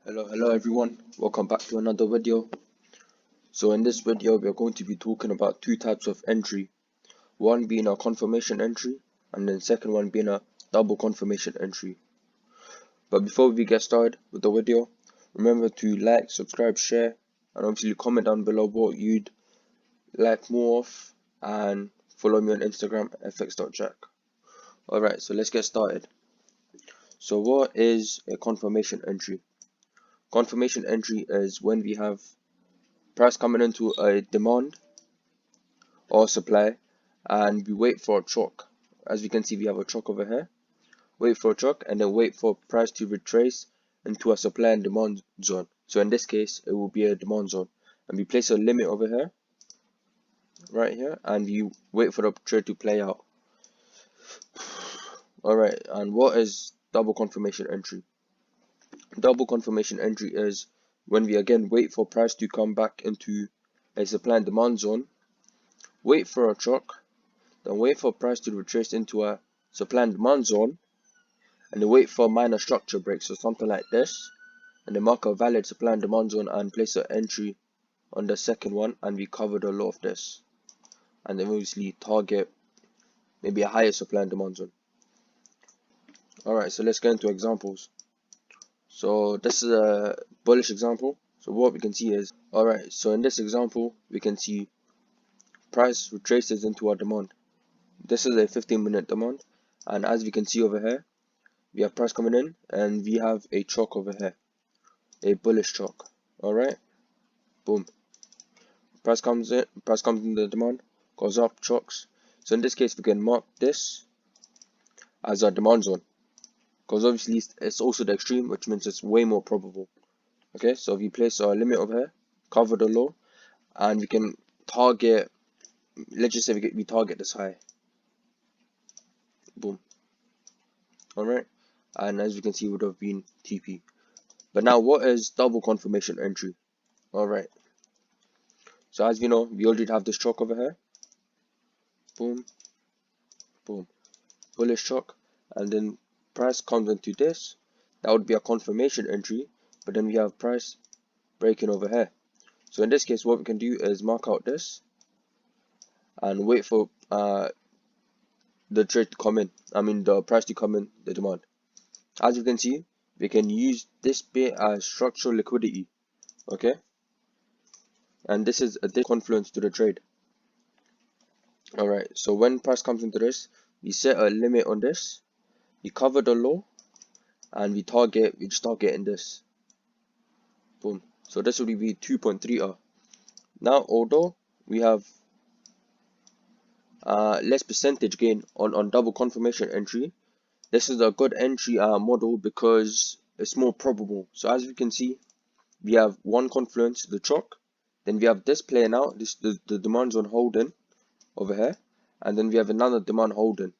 Hello everyone, welcome back to another video. So in this video we are going to be talking about two types of entry, one being a confirmation entry and then second one being a double confirmation entry. But before we get started with the video, remember to like, subscribe, share, and obviously comment down below what you'd like more of, and follow me on Instagram fx.jack. Alright, so let's get started. So what is a confirmation entry? Confirmation entry is when we have price coming into a demand or supply and we wait for a choke. As we can see, we have a choke over here. Wait for a choke and then wait for price to retrace into a supply and demand zone. So in this case, it will be a demand zone. And we place a limit over here, right here, and we wait for the trade to play out. Alright, and what is double confirmation entry? Double confirmation entry is when we again wait for price to come back into a supply and demand zone, wait for a choke, then wait for price to retrace into a supply and demand zone, and then wait for a minor structure break, so something like this, and then mark a valid supply and demand zone and place an entry on the second one, and we cover the low of this, and then obviously target maybe a higher supply and demand zone. Alright, so let's get into examples. So this is a bullish example. So what we can see is, alright, so in this example we can see price retraces into our demand. This is a 15-minute demand, and as we can see over here, we have price coming in and we have a choke over here, a bullish choke. Alright, boom, price comes in the demand, goes up, chokes. So in this case we can mark this as a demand zone, because obviously it's also the extreme, which means it's way more probable. Okay, so we place our limit over here, cover the low, and we can target, let's just say we target this high. Boom. Alright, and as you can see, it would have been TP. But now what is double confirmation entry? Alright, so as we know, we already have this choke over here. Boom, boom, bullish choke, and then price comes into this. That would be a confirmation entry, but then we have price breaking over here. So in this case, what we can do is mark out this and wait for the trade to come in. The price to come in, the demand. As you can see, we can use this bit as structural liquidity. Okay, and this is a confluence to the trade. Alright, so when price comes into this, we set a limit on this, we cover the low, and we just target in this. Boom. So this will be 2.3R. Now, although we have less percentage gain on double confirmation entry, this is a good entry model because it's more probable. So as you can see, we have one confluence, the choke, then we have this playing out, the demand zone holding over here, and then we have another demand holding.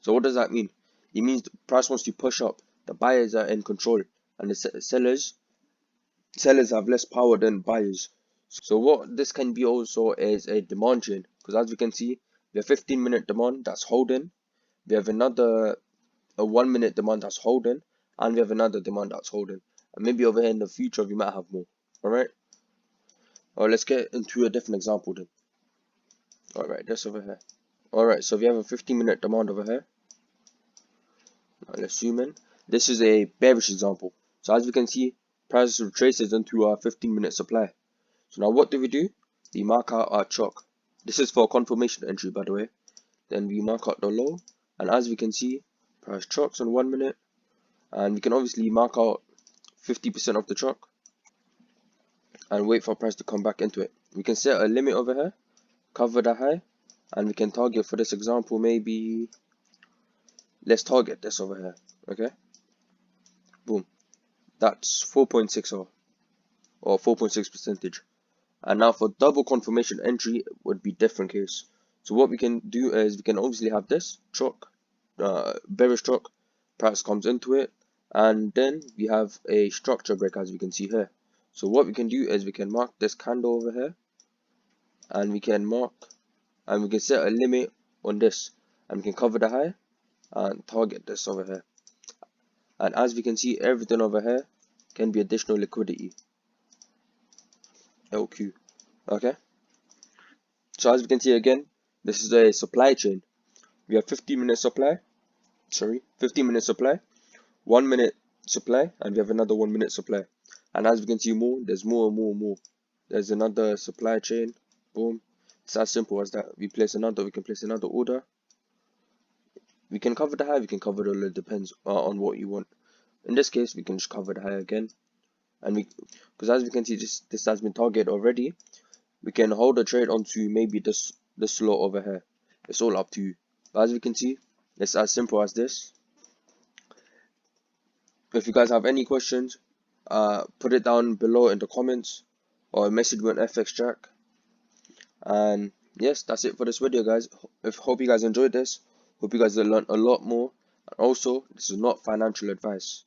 So what does that mean? It means the price wants to push up, the buyers are in control, and the sellers have less power than buyers. So what this can be also is a demand chain, because as we can see, we have 15-minute demand that's holding, we have another a 1-minute demand that's holding, and we have another demand that's holding, and maybe over here in the future we might have more. Alright, let's get into a different example then. Alright, this over here. Alright, so we have a 15-minute demand over here. Now let's zoom in. This is a bearish example. So as we can see, price retraces into our 15-minute supply. So now what do? We mark out our choke. This is for a confirmation entry, by the way. Then we mark out the low, and as we can see, price chokes on 1 minute, and we can obviously mark out 50% of the choke and wait for price to come back into it. We can set a limit over here, cover the high, and we can target, for this example, maybe let's target this over here. Okay, boom, that's 4.6 or 4.6%. And now for double confirmation entry, it would be different case. So what we can do is we can obviously have this choke, bearish choke, price comes into it, and then we have a structure break, as we can see here. So what we can do is we can mark this candle over here, and we can set a limit on this, and we can cover the high and target this over here. And as we can see, everything over here can be additional liquidity, LQ. Okay, so as we can see again, this is a supply chain. We have 15-minute supply, 15-minute supply, 1 minute supply, and we have another 1 minute supply. And as we can see more, there's more and more and more. There's another supply chain, boom. It's as simple as that. We can place another order. We can cover the high, we can cover the low, depends on what you want. In this case, we can just cover the high again. And because as we can see, this has been targeted already. We can hold a trade onto maybe this lot over here. It's all up to you. But as we can see, it's as simple as this. If you guys have any questions, put it down below in the comments or message me on FX Jack. And yes, that's it for this video, guys. Hope you guys enjoyed this. Hope you guys learned a lot more. And also, this is not financial advice.